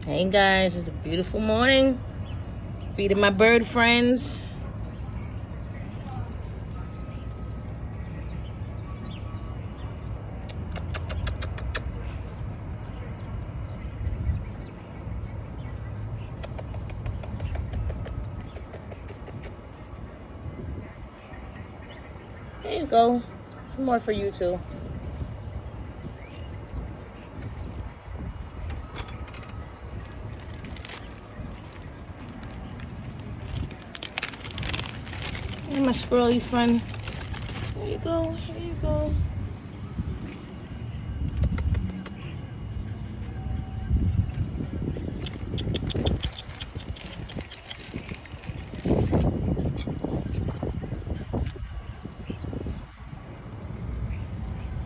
Hey guys, it's a beautiful morning. Feeding my bird friends. There you go. Some more for you too. Hey, my squirrely friend. There you go. Here you go.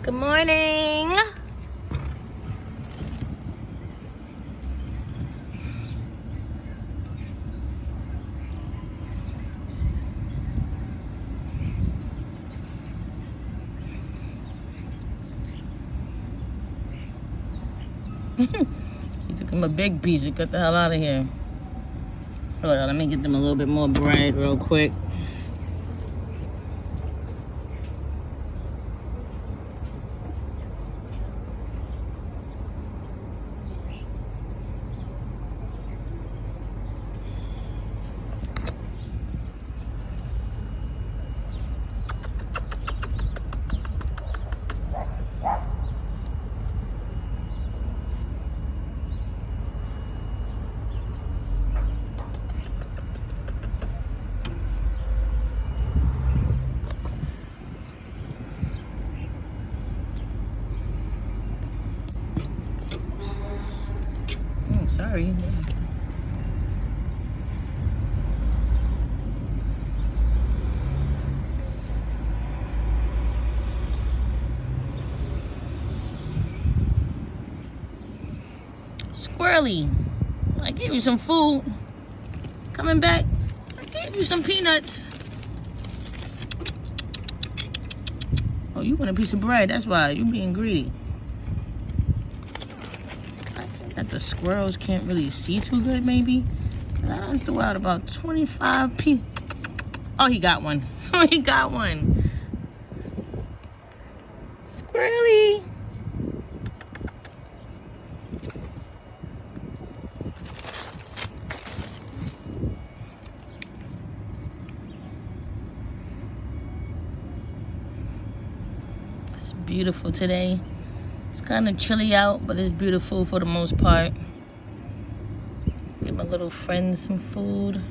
Good morning. He took him a big piece and got the hell out of here. Hold on, let me get them a little bit more bread real quick. Sorry. Squirrely, I gave you some food. Coming back, I gave you some peanuts. Oh, you want a piece of bread? That's why you being greedy. I think that the squirrels can't really see too good, maybe. I done threw out about 25 pieces. Oh, he got one. Oh, he got one. Squirrely. It's beautiful today. It's kind of chilly out, but it's beautiful for the most part. Give my little friends some food.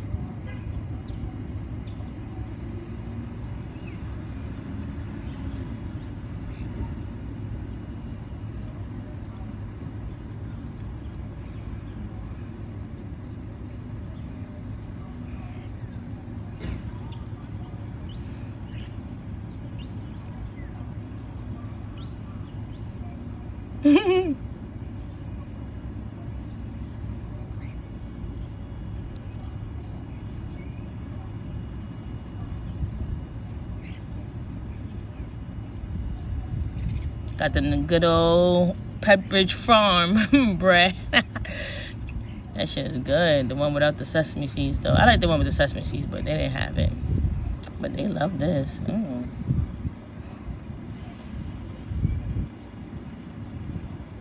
Got the good old Pepperidge Farm bread. That shit is good. The one without the sesame seeds, though. I like the one with the sesame seeds, but they didn't have it. But they love this.